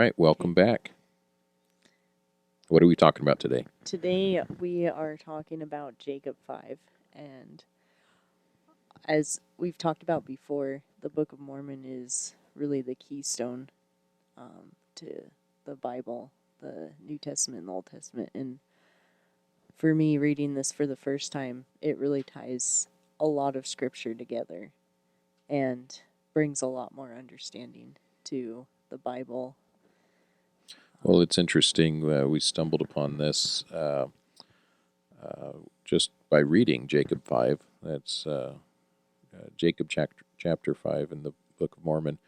right, welcome back. What are we talking about today? Today we are talking about Jacob 5, and as we've talked about before, the Book of Mormon is really the keystone to the Bible, the New Testament and the Old Testament. And for me, reading this for the first time, it really ties a lot of scripture together and brings a lot more understanding to the Bible. Well, it's interesting. We stumbled upon this just by reading Jacob 5. That's Jacob chapter 5 in the Book of Mormon.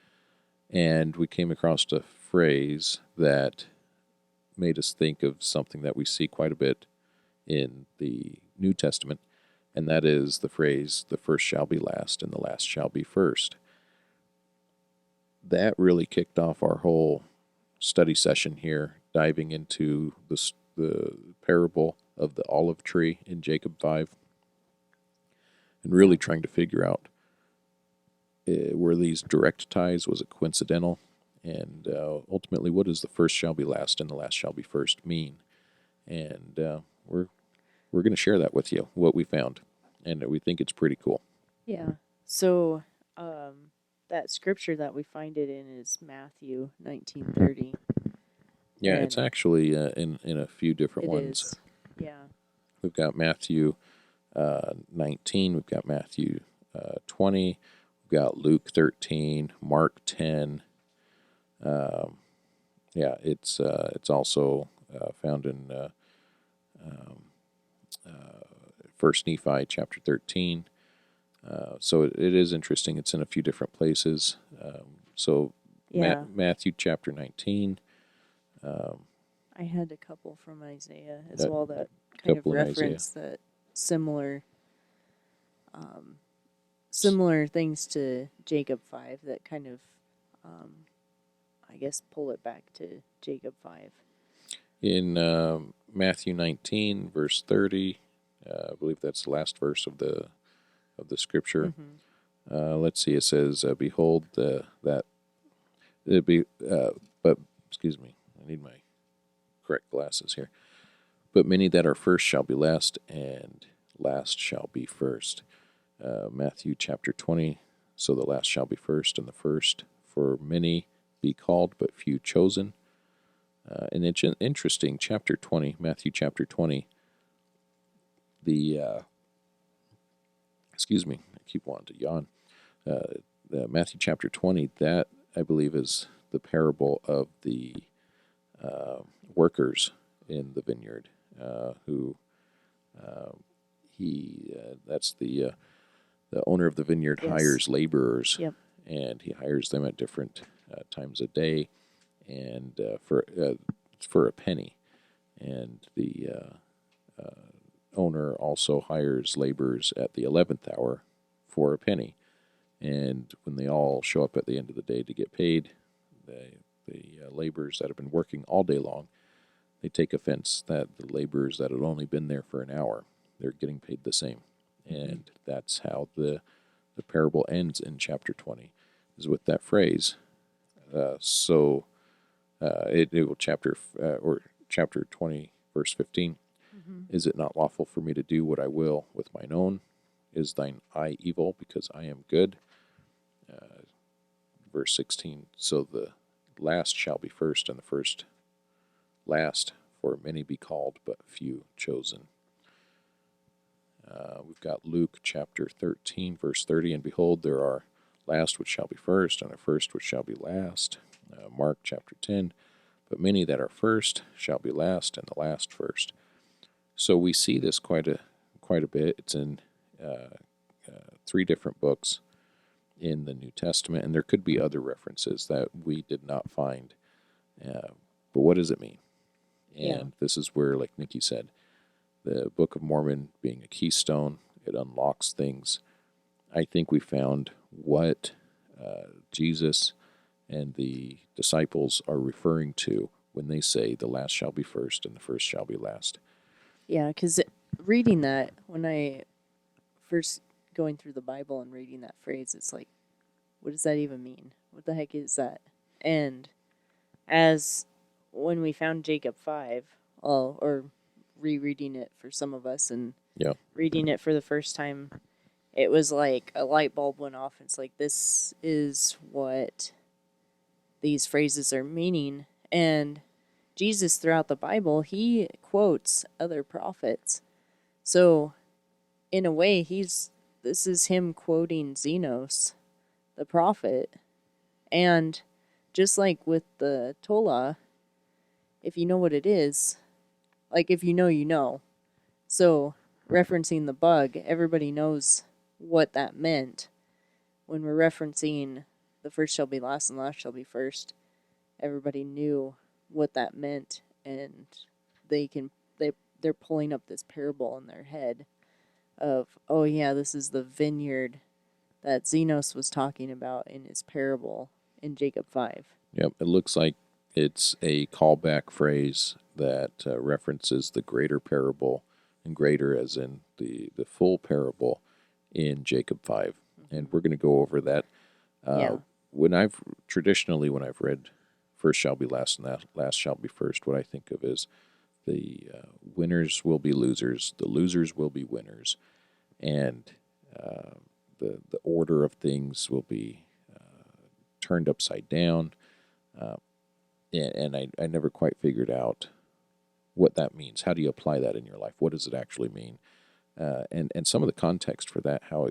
And we came across a phrase that made us think of something that we see quite a bit in the New Testament, and that is the phrase, the first shall be last and the last shall be first. That really kicked off our whole study session here, diving into the parable of the olive tree in Jacob 5, and really trying to figure out were these direct ties, was it coincidental, and ultimately what does the first shall be last and the last shall be first mean? And we're going to share that with you, what we found, and we think it's pretty cool. Yeah. So that scripture that we find it in is Matthew 19:30. Yeah, it's actually in a few different ones. Is. Yeah. We've got Matthew 19, we've got Matthew 20, we've got Luke 13, Mark 10. It's also found in First Nephi chapter 13. So it is interesting. It's in a few different places. Matthew chapter 19. I had a couple from Isaiah as well that kind of reference that similar things to Jacob 5 that kind of, I guess, pull it back to Jacob 5. In Matthew 19, verse 30, I believe that's the last verse of the scripture. Mm-hmm. Let's see. It says, "Behold, but excuse me, I need my correct glasses here. But many that are first shall be last, and last shall be first." Matthew chapter 20. So the last shall be first, and the first for many be called, but few chosen. And it's an interesting chapter 20, Matthew chapter 20. Excuse me, I keep wanting to yawn. Matthew chapter 20, that I believe is the parable of the workers in the vineyard, that's the owner of the vineyard. Yes. Hires laborers. Yep. And he hires them at different times a day, and for a penny. And the owner also hires laborers at the 11th hour for a penny. And when they all show up at the end of the day to get paid, the laborers that have been working all day long, they take offense that the laborers that had only been there for an hour, they're getting paid the same. And that's how the parable ends in chapter 20, is with that phrase. Chapter 20, verse 15. Mm-hmm. Is it not lawful for me to do what I will with mine own? Is thine eye evil because I am good? Verse 16. So the last shall be first, and the first last, for many be called, but few chosen. We've got Luke chapter 13, verse 30. And behold, there are last which shall be first, and a first which shall be last. Mark chapter 10. But many that are first shall be last, and the last first. So we see this quite a bit. It's in 3 different books in the New Testament, and there could be other references that we did not find. But what does it mean? And this is where, like Nikki said, the Book of Mormon being a keystone, it unlocks things. I think we found what Jesus and the disciples are referring to when they say the last shall be first and the first shall be last. Yeah, because reading that, when I first going through the Bible and reading that phrase, it's like, what does that even mean? What the heck is that? And as when we found Jacob 5, or rereading it for some of us and Yeah. reading it for the first time, it was like a light bulb went off. It's like, this is what these phrases are meaning. And Jesus, throughout the Bible, he quotes other prophets. So, in a way, this is him quoting Zenos, the prophet. And just like with the Tola, if you know what it is, like if you know, you know. So, referencing the bug, everybody knows what that meant. When we're referencing the first shall be last and last shall be first, everybody knew what that meant, and they're pulling up this parable in their head of, oh yeah, this is the vineyard that Zenos was talking about in his parable in Jacob 5. Yep. It looks like it's a callback phrase that references the greater parable, and greater as in the full parable in Jacob 5. And we're going to go over that. Yeah. When I've read first shall be last and last shall be first, what I think of is the winners will be losers, the losers will be winners, and the order of things will be turned upside down. And I never quite figured out what that means. How do you apply that in your life? What does it actually mean? And some of the context for that, how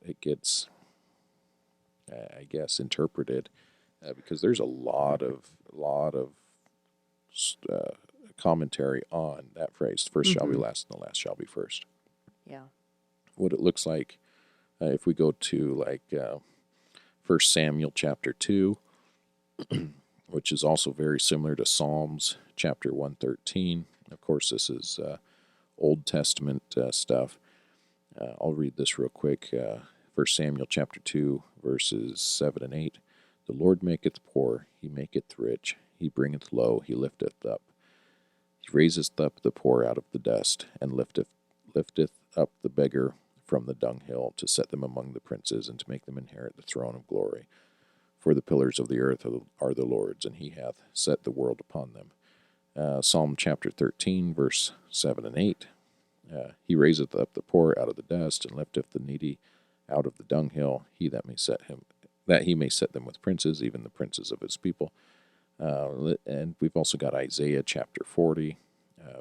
it gets, I guess, interpreted, because there's a lot of commentary on that phrase. First shall be last, and the last shall be first. Yeah. What it looks like, if we go to like 1 Samuel chapter 2, which is also very similar to Psalms chapter 113. Of course, this is Old Testament stuff. I'll read this real quick. 1 Samuel chapter 2, verses 7 and 8. The Lord maketh poor, he maketh rich, he bringeth low, he lifteth up. He raiseth up the poor out of the dust, and lifteth up the beggar from the dunghill, to set them among the princes, and to make them inherit the throne of glory. For the pillars of the earth are the Lord's, and he hath set the world upon them. Psalm chapter 13, verse 7 and 8. He raiseth up the poor out of the dust, and lifteth the needy out of the dunghill, that he may set them with princes, even the princes of his people. And we've also got Isaiah chapter 40,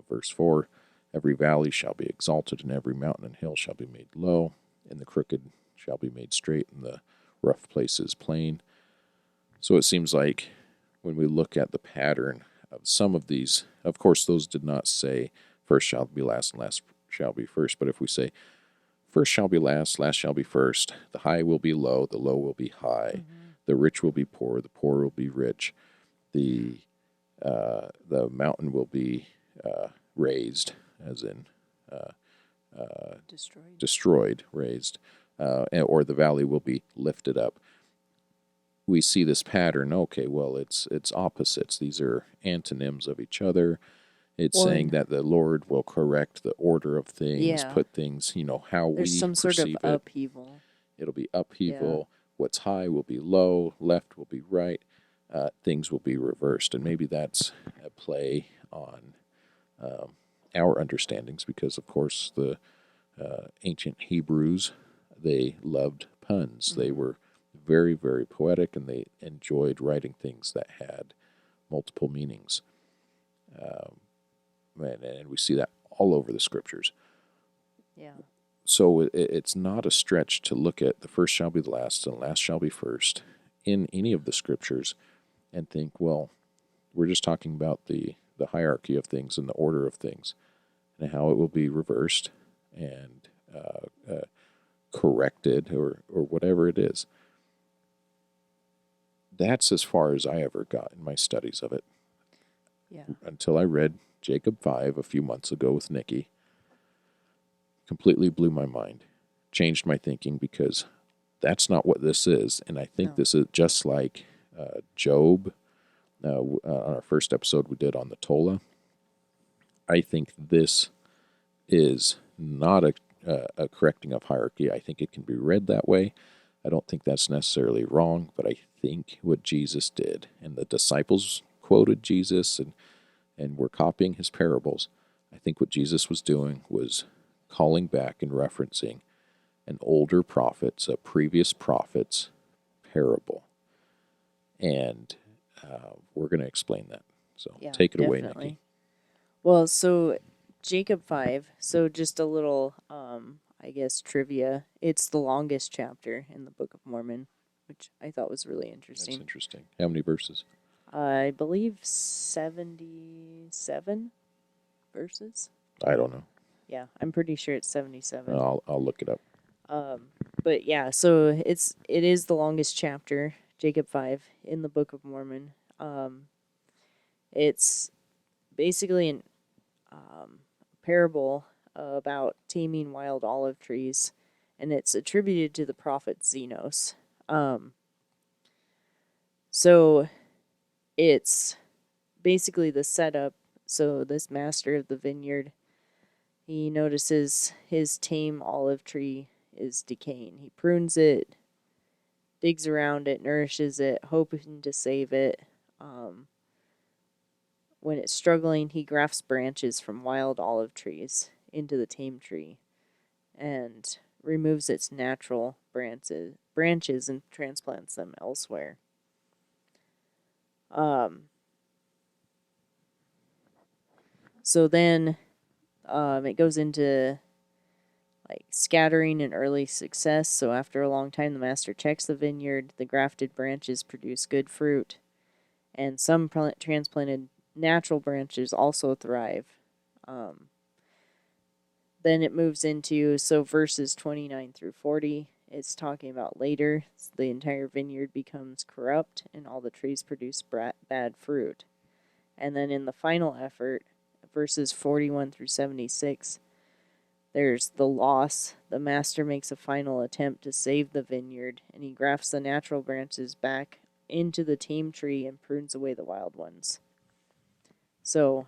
verse 4. Every valley shall be exalted, and every mountain and hill shall be made low, and the crooked shall be made straight, and the rough places plain. So it seems like when we look at the pattern of some of these, of course, those did not say first shall be last and last shall be first. But if we say first shall be last shall be first, the high will be low, the low will be high, the rich will be poor, the poor will be rich, the mountain will be raised, as in destroyed, raised, or the valley will be lifted up. We see this pattern. Okay, well, it's opposites. These are antonyms of each other. It's saying that the Lord will correct the order of things, put things, how There's we some sort of perceive it. upheaval. It'll be upheaval. What's high will be low. Left will be right. Things will be reversed. And maybe that's a play on our understandings, because, of course, the ancient Hebrews, they loved puns. They were very, very poetic, and they enjoyed writing things that had multiple meanings. And we see that all over the scriptures. Yeah. So it's not a stretch to look at the first shall be the last, and the last shall be first in any of the scriptures and think, well, we're just talking about the hierarchy of things and the order of things, and how it will be reversed and corrected, or whatever it is. That's as far as I ever got in my studies of it. Yeah. Until I read Jacob 5 a few months ago with Nikki. Completely blew my mind. Changed my thinking, because that's not what this is. And I think this is just like Job, on our first episode we did on the Tola. I think this is not a correcting of hierarchy. I think it can be read that way. I don't think that's necessarily wrong, but I think what Jesus did, and the disciples quoted Jesus and were copying his parables, I think what Jesus was doing was calling back and referencing an older prophet's, a previous prophet's parable. And we're going to explain that. So Yeah, take it away, definitely. Nikki. Well, so Jacob 5, so just a little, I guess, trivia. It's the longest chapter in the Book of Mormon, which I thought was really interesting. That's interesting. How many verses? I believe 77 verses. I don't know. Yeah, I'm pretty sure it's 77. I'll look it up. But yeah, so it is the longest chapter, Jacob 5, in the Book of Mormon. It's basically an parable about taming wild olive trees, and it's attributed to the prophet Zenos. So it's basically the setup. So this master of the vineyard, he notices his tame olive tree is decaying. He prunes it, digs around it, nourishes it, hoping to save it. When it's struggling, he grafts branches from wild olive trees into the tame tree and removes its natural branches and transplants them elsewhere. So then it goes into like scattering and early success. So after a long time, the master checks the vineyard. The grafted branches produce good fruit, and some transplanted natural branches also thrive. Then it moves into, so verses 29 through 40, it's talking about later, the entire vineyard becomes corrupt and all the trees produce bad fruit. And then in the final effort, verses 41 through 76, there's the loss. The master makes a final attempt to save the vineyard, and he grafts the natural branches back into the tame tree and prunes away the wild ones. So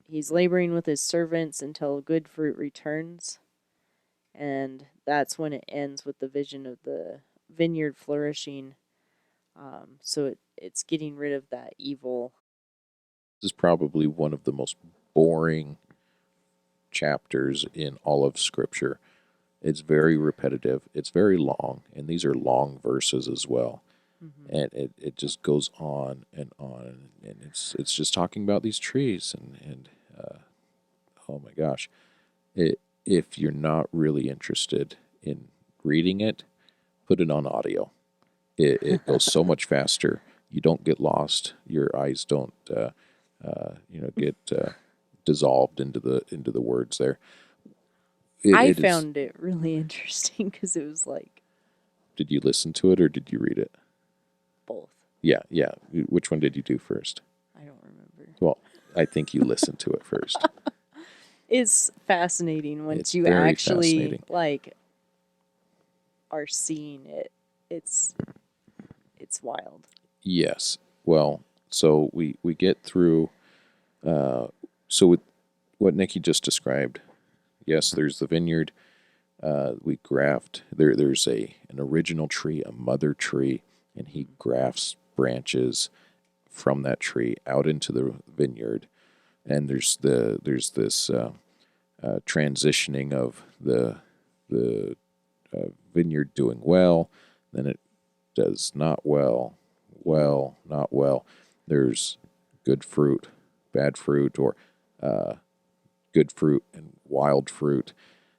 he's laboring with his servants until good fruit returns, and that's when it ends with the vision of the vineyard flourishing. So it's getting rid of that evil. This is probably one of the most boring chapters in all of Scripture. It's very repetitive. It's very long, and these are long verses as well. Mm-hmm. And it just goes on, and it's just talking about these trees, and oh my gosh, if you're not really interested in reading it, put it on audio. It goes so much faster. You don't get lost. Your eyes don't get dissolved into the words there. I found it really interesting because it was like. Did you listen to it or did you read it? Both. Yeah. Which one did you do first? I don't remember. Well, I think you listened to it first. It's fascinating once you actually are seeing it. It's wild. Yes. Well, so we get through. So with what Nikki just described, yes, there's the vineyard. We graft. There's an original tree, a mother tree, and he grafts branches from that tree out into the vineyard. And there's this transitioning of the vineyard doing well, then it does not well, not well. There's good fruit, bad fruit, or good fruit and wild fruit,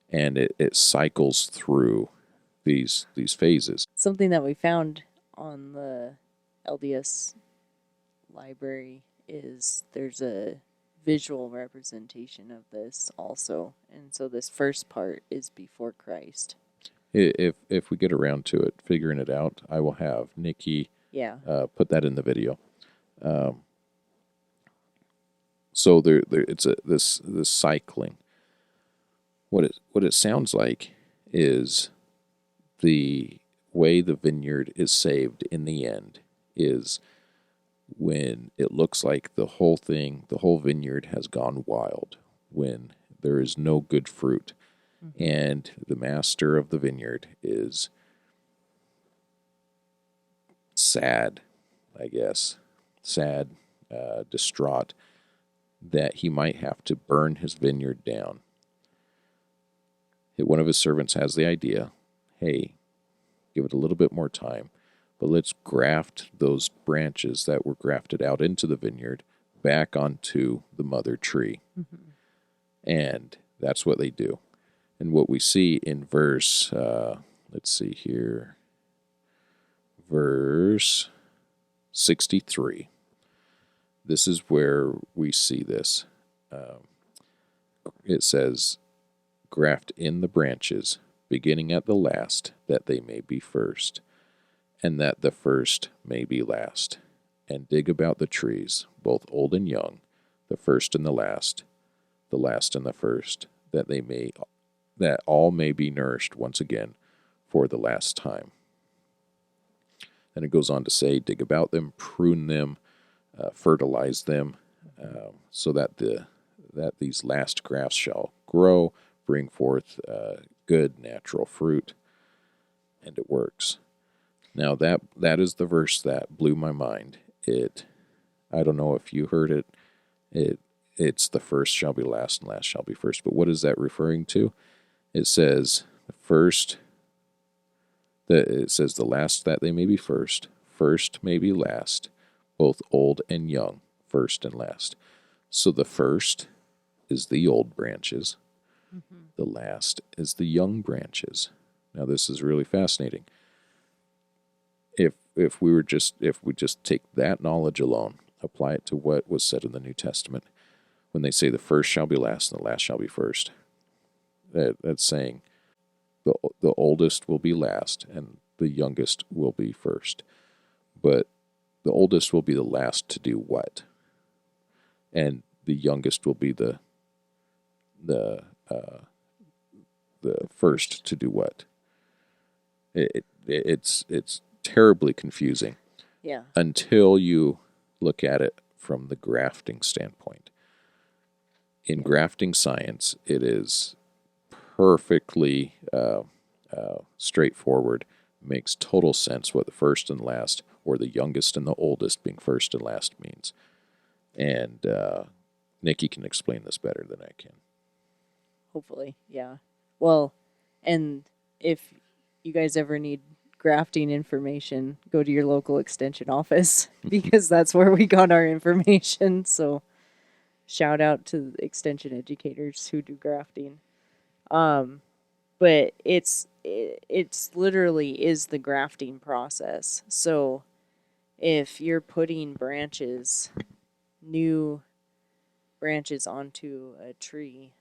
and it cycles through these phases. Something that we found on the LDS library is there's a visual representation of this also, and so this first part is before Christ. If we get around to it, figuring it out, I will have Nikki put that in the video. So there it's this cycling. What it sounds like is the way the vineyard is saved in the end is when it looks like the whole vineyard has gone wild, when there is no good fruit. Mm-hmm. And the master of the vineyard is sad, I guess. Sad, distraught that he might have to burn his vineyard down. One of his servants has the idea, hey, give it a little bit more time, but let's graft those branches that were grafted out into the vineyard back onto the mother tree. Mm-hmm. And that's what they do. And what we see in verse, let's see here, verse 63. This is where we see this. It says, graft in the branches, beginning at the last, that they may be first, and that the first may be last. And dig about the trees, both old and young, the first and the last and the first, that all may be nourished once again for the last time. And it goes on to say, dig about them, prune them, fertilize them, so that these last grafts shall grow, bring forth good natural fruit, and it works. Now that is the verse that blew my mind. I don't know if you heard it. It's the first shall be last and last shall be first. But what is that referring to? It says the last that they may be first may be last, both old and young, first and last. So the first is the old branches. Mm-hmm. The last is the young branches. Now this is really fascinating. If we just take that knowledge alone, apply it to what was said in the New Testament, when they say the first shall be last and the last shall be first, that's saying the oldest will be last and the youngest will be first. But the oldest will be the last to do what? And the youngest will be the first to do what? It's terribly confusing. Yeah. Until you look at it from the grafting standpoint. In grafting science, it is perfectly straightforward. Makes total sense what the first and last, or the youngest and the oldest being first and last means. And Nikki can explain this better than I can. Hopefully, yeah. Well, and if you guys ever need grafting information, go to your local extension office, because that's where we got our information. So shout out to the extension educators who do grafting. But it's literally is the grafting process. So if you're putting new branches onto a tree,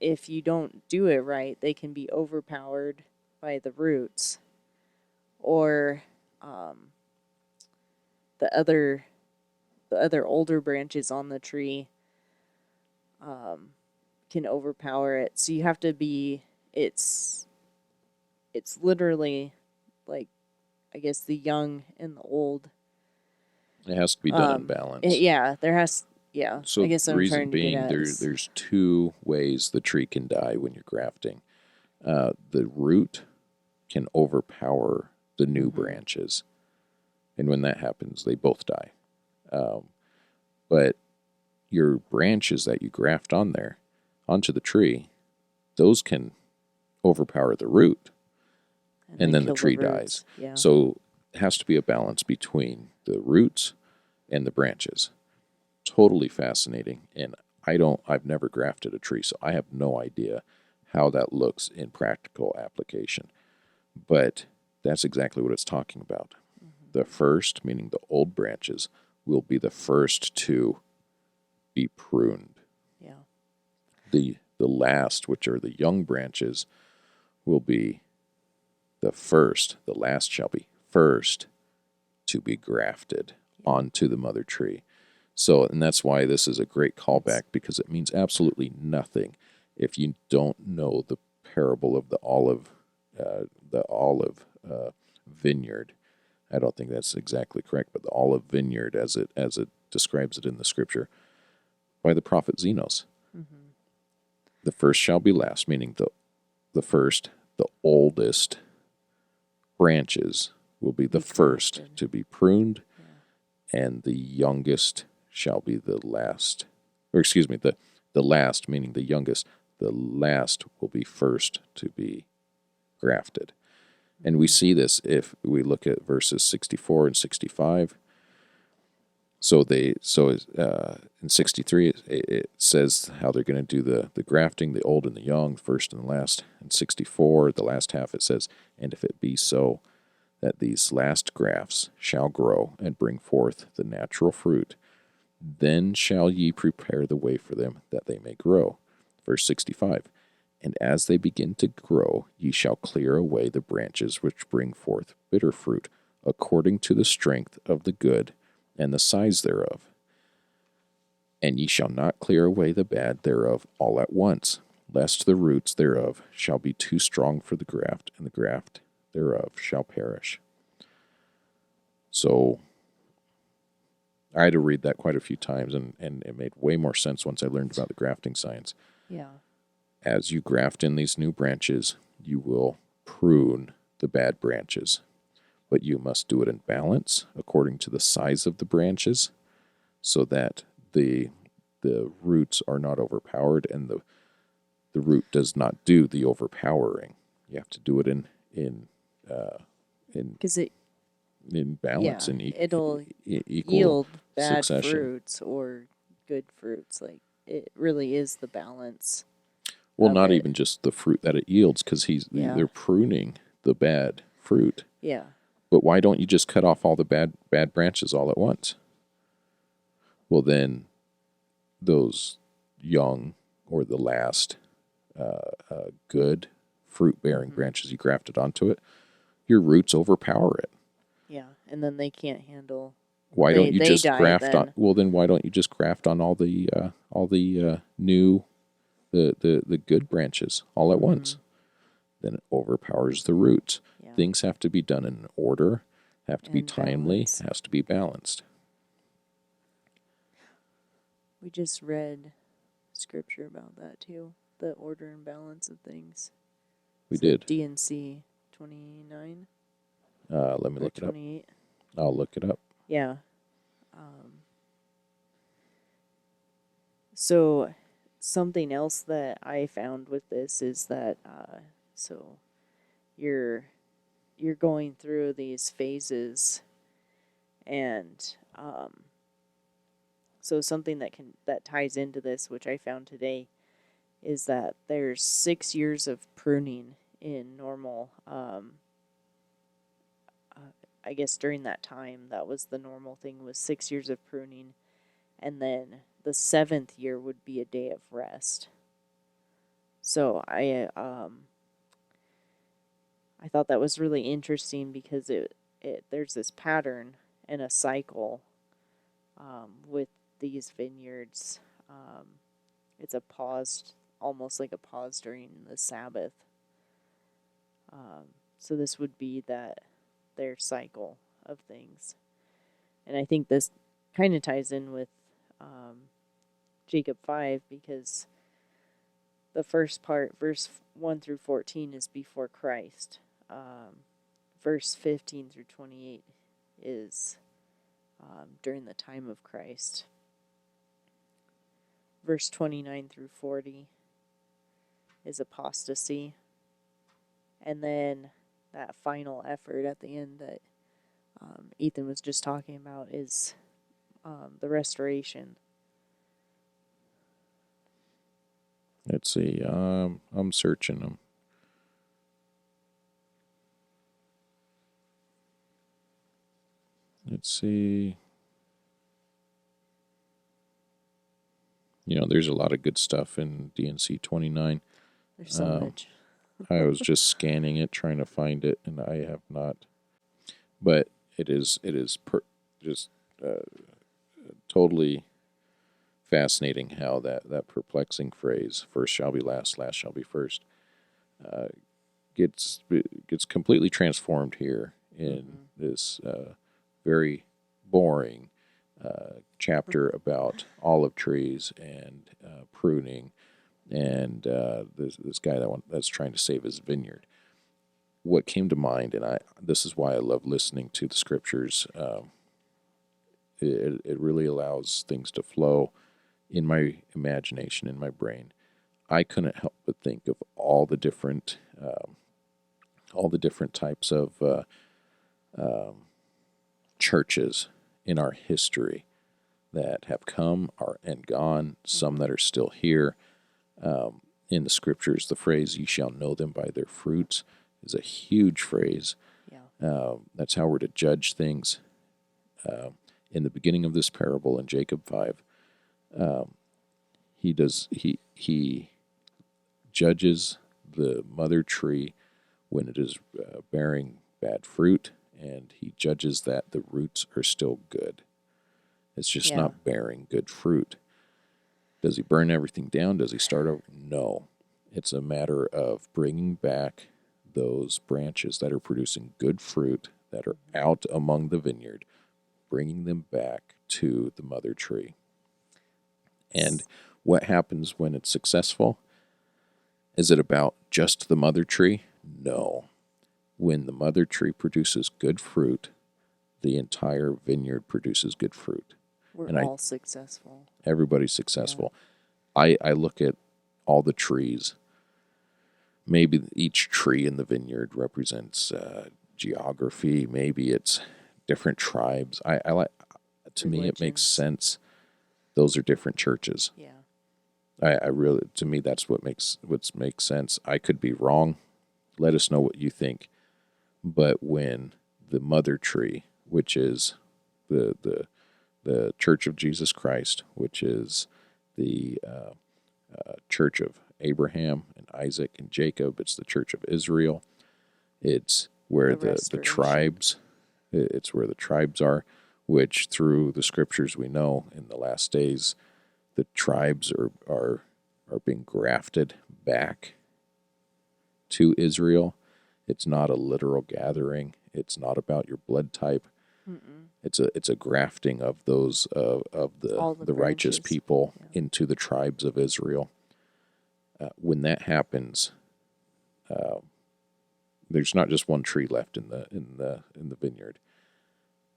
if you don't do it right, they can be overpowered by the roots, or the other older branches on the tree can overpower it. So you have to be, it's literally like, I guess, the young and the old. It has to be done in balance. So I guess the I'm reason trying to being, get at there's two ways the tree can die when you're grafting. The root can overpower the new branches, and when that happens, they both die. But your branches that you graft onto the tree, those can overpower the root, and then the tree dies. Yeah. So it has to be a balance between the roots and the branches. Totally fascinating. And I've never grafted a tree, so I have no idea how that looks in practical application. But that's exactly what it's talking about. Mm-hmm. The first, meaning the old branches, will be the first to be pruned. Yeah. The last, which are the young branches, will be the first. The last shall be first to be grafted onto the mother tree. So, and that's why this is a great callback, because it means absolutely nothing if you don't know the parable of the olive vineyard. I don't think that's exactly correct, but the olive vineyard, as it describes it in the scripture, by the prophet Zenos. Mm-hmm. The first shall be last, meaning the first, the oldest branches will be the first to be pruned and the youngest shall be the last. Or excuse me, the last, meaning the youngest, the last will be first to be grafted. And we see this if we look at verses 64 and 65. So in 63 it says how they're going to do the grafting, the old and the young, first and the last. In 64, the last half, it says, and if it be so that these last grafts shall grow and bring forth the natural fruit, then shall ye prepare the way for them that they may grow. Verse 65, and as they begin to grow, ye shall clear away the branches which bring forth bitter fruit, according to the strength of the good and the size thereof. And ye shall not clear away the bad thereof all at once, lest the roots thereof shall be too strong for the graft, and the graft thereof shall perish. So I had to read that quite a few times, and it made way more sense once I learned about the grafting science. Yeah. As you graft in these new branches, you will prune the bad branches, but you must do it in balance according to the size of the branches, so that the roots are not overpowered, and the root does not do the overpowering. You have to do it in Because it balance, yeah, in it'll equal yield bad succession. fruits or good fruits. Like it really is the balance. Well, of not it. even just the fruit that it yields, because Yeah. they're pruning the bad fruit. Yeah. But why don't you just cut off all the bad branches all at once? Well, then those young or the last good fruit-bearing branches you grafted onto it, your roots overpower it. Yeah, and then they can't handle. Why don't you they just die graft then. on? Well, then why don't you just graft on all the new the good branches all at once? Then it overpowers the roots. Yeah. Things have to be done in order, have to be And timely, balance. has to be balanced. We just read scripture about that too. The order and balance of things. We did. D&C 29. Let me look it up. 28. I'll look it up. Yeah. So something else that I found with this is that so you're going through these phases, and so something that ties into this, which I found today, is that there's 6 years of pruning in normal. I guess during that time, that was the normal thing, was 6 years of pruning, and then the 7th year would be a day of rest. So I thought that was really interesting because it there's this pattern and a cycle with these vineyards. It's a pause, almost like a pause during the Sabbath. So this would be their cycle of things. And I think this kind of ties in with Jacob 5, because the first part, verse 1 through 14, is before Christ. Verse 15 through 28 is during the time of Christ. Verse 29 through 40 is apostasy. And then that final effort at the end that Ethan was just talking about is the restoration. Let's see. I'm searching them. Let's see. There's a lot of good stuff in D&C 29. There's so much. I was just scanning it, trying to find it, and I have not. But it is just totally fascinating how that perplexing phrase, "first shall be last, last shall be first," gets completely transformed here in this very boring chapter about olive trees and pruning, and this guy that's trying to save his vineyard. What came to mind, and this is why I love listening to the scriptures, It really allows things to flow in my imagination, in my brain. I couldn't help but think of all the different types of churches in our history that have come and gone, some that are still here. In the scriptures, the phrase, "Ye shall know them by their fruits," is a huge phrase. Yeah. That's how we're to judge things. In the beginning of this parable in Jacob 5, he judges the mother tree when it is bearing bad fruit, and he judges that the roots are still good. It's just not bearing good fruit. Does he burn everything down? Does he start over? No. It's a matter of bringing back those branches that are producing good fruit, that are out among the vineyard, bringing them back to the mother tree. And what happens when it's successful? Is it about just the mother tree? No. When the mother tree produces good fruit, the entire vineyard produces good fruit. We're all successful. Everybody's successful. Yeah. I look at all the trees. Maybe each tree in the vineyard represents geography. Maybe it's different tribes. I like. To me, it makes sense. Those are different churches. Yeah. I really, to me, that's what makes sense. I could be wrong. Let us know what you think. But when the mother tree, which is the Church of Jesus Christ, which is the Church of Abraham and Isaac and Jacob, it's the Church of Israel. It's where the tribes. It's where the tribes are, which through the scriptures we know in the last days, the tribes are being grafted back to Israel. It's not a literal gathering. It's not about your blood type. Mm-mm. It's a grafting of those of the righteous people into the tribes of Israel. When that happens, there's not just one tree left in the vineyard.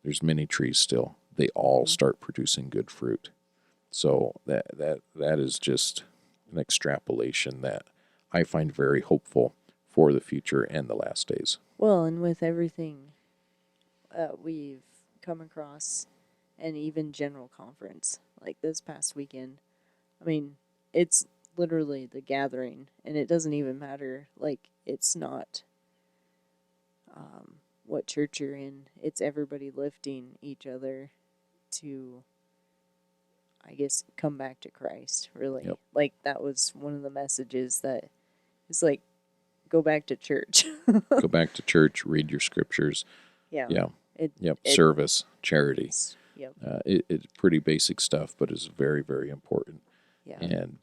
There's many trees still. They all start producing good fruit. So that is just an extrapolation that I find very hopeful for the future and the last days. Well, and with everything we've come across, and even General Conference, like this past weekend, I mean, it's literally the gathering, and it doesn't even matter, like, it's not what church you're in. It's everybody lifting each other to, I guess, come back to Christ, really. Yep. Like, that was one of the messages that it's like, go back to church. Go back to church, read your scriptures. Yeah. Yeah. Service, charity. Yep. It's pretty basic stuff, but it's very, very important. Yeah. And,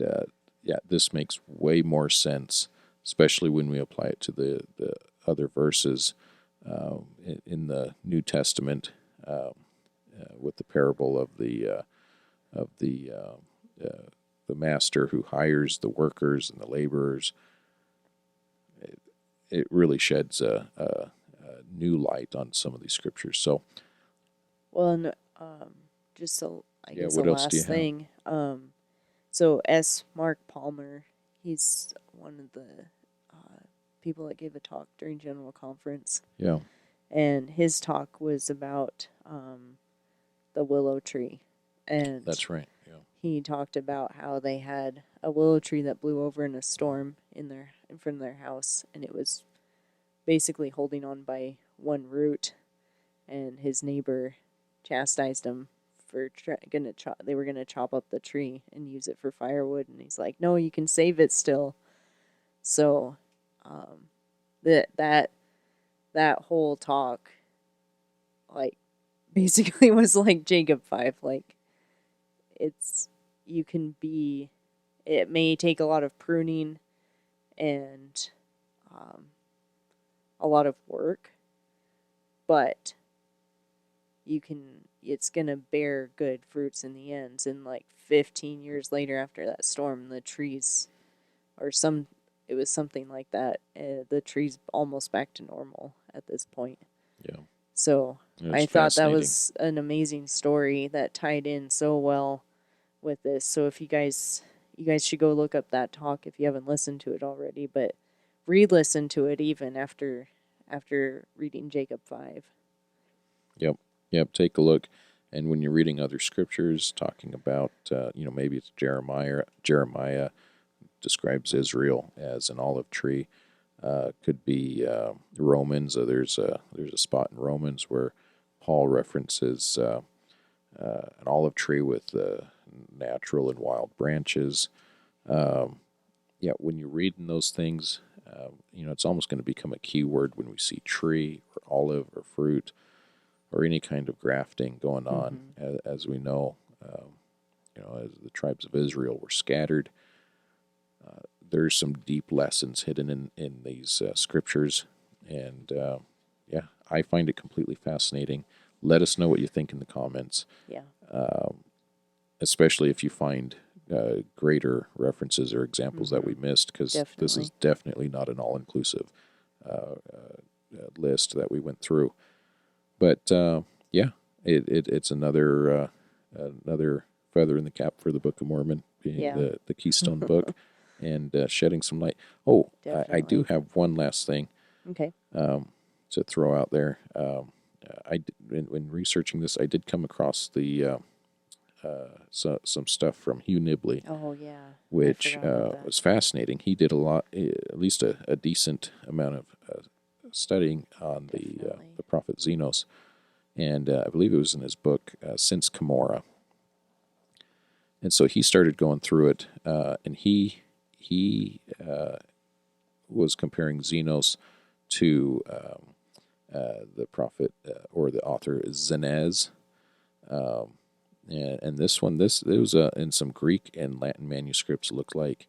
this makes way more sense, especially when we apply it to the other verses in the New Testament with the parable of the master who hires the workers and the laborers. It really sheds a new light on some of these scriptures. So, well, and just so I guess what the else last do you thing. have? So Mark Palmer, he's one of the people that gave a talk during General Conference. Yeah. And his talk was about the willow tree. And that's right. Yeah. He talked about how they had a willow tree that blew over in a storm in front of their house, and it was basically holding on by one root. And his neighbor chastised him for they were gonna chop up the tree and use it for firewood, and he's like, "No, you can save it still." So, that whole talk, like, basically was like Jacob 5. Like, it may take a lot of pruning and a lot of work, but it's gonna bear good fruits in the end. And like 15 years later after that storm, the trees, it was something like that. The tree's almost back to normal at this point. Yeah. So It's I thought that fascinating. was an amazing story that tied in so well with this. So if you guys should go look up that talk if you haven't listened to it already, but re-listen to it even after reading Jacob 5. Yep, yep. Take a look, and when you're reading other scriptures, talking about, maybe it's Jeremiah. Jeremiah describes Israel as an olive tree. Could be Romans. There's a spot in Romans where Paul references an olive tree with natural and wild branches. Yeah, when you're reading those things, it's almost going to become a keyword when we see tree or olive or fruit or any kind of grafting going on. As we know, as the tribes of Israel were scattered, there's some deep lessons hidden in these scriptures. And yeah, I find it completely fascinating. Let us know what you think in the comments. Yeah. Especially if you find greater references or examples that we missed, because this is definitely not an all-inclusive list that we went through. But yeah, it's another feather in the cap for the Book of Mormon, being the keystone book, and shedding some light. Oh, I do have one last thing. Okay. To throw out there. When researching this, I did come across the some stuff from Hugh Nibley. Oh yeah, which was fascinating. He did a lot, at least a decent amount of studying on the prophet Zenos, and I believe it was in his book Since Cumorah. And so he started going through it, and he was comparing Zenos to the prophet or the author Zenes. And this one, it was in some Greek and Latin manuscripts. Looked like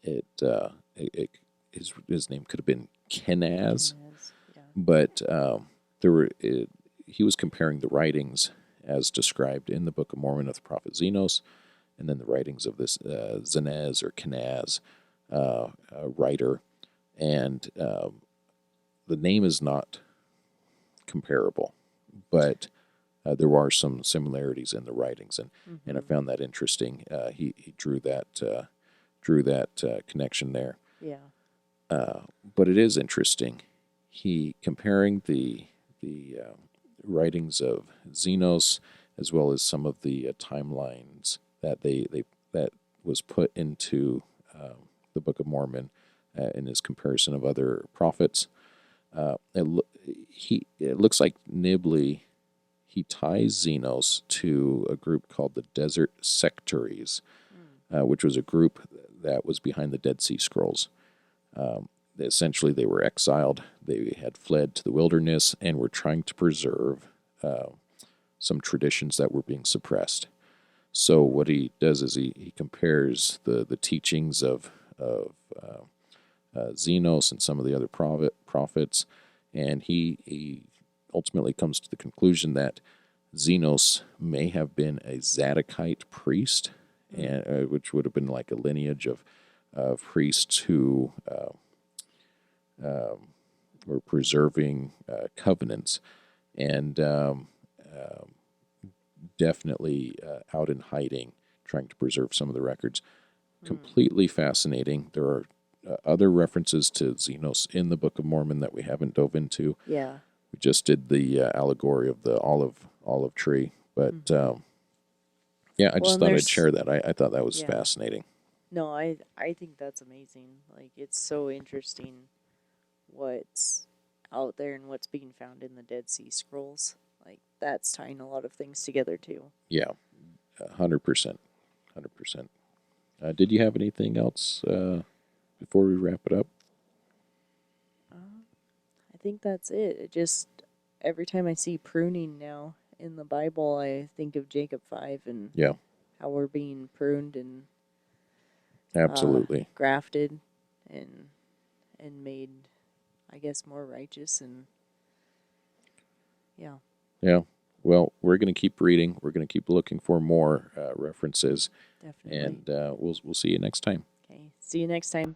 his name could have been Kenaz, but he was comparing the writings as described in the Book of Mormon of the prophet Zenos, and then the writings of this Zenez or Kenaz writer, and the name is not comparable, but there are some similarities in the writings, and I found that interesting. He drew that connection there. Yeah. But it is interesting. He comparing the writings of Zenos as well as some of the timelines that that was put into the Book of Mormon in his comparison of other prophets. It looks like Nibley, he ties Zenos to a group called the Desert Sectaries, which was a group that was behind the Dead Sea Scrolls. Essentially, they were exiled. They had fled to the wilderness and were trying to preserve some traditions that were being suppressed. So what he does is he compares the teachings of Zenos and some of the other prophets, and he ultimately comes to the conclusion that Zenos may have been a Zadokite priest, and which would have been like a lineage of priests who were preserving covenants, and definitely out in hiding, trying to preserve some of the records. Completely fascinating. There are other references to Zenos in the Book of Mormon that we haven't dove into. Yeah. We just did the allegory of the olive tree, but yeah, I just thought I'd share that. I thought that was fascinating. No, I think that's amazing. Like, it's so interesting what's out there and what's being found in the Dead Sea Scrolls. Like, that's tying a lot of things together too. Yeah, 100%. Did you have anything else before we wrap it up? I think that's it. It just, every time I see pruning now in the Bible, I think of Jacob 5 and how we're being pruned and absolutely grafted and made, I guess, more righteous. And yeah. Well, we're going to keep reading. We're going to keep looking for more references. Definitely. And we'll see you next time. Okay. See you next time.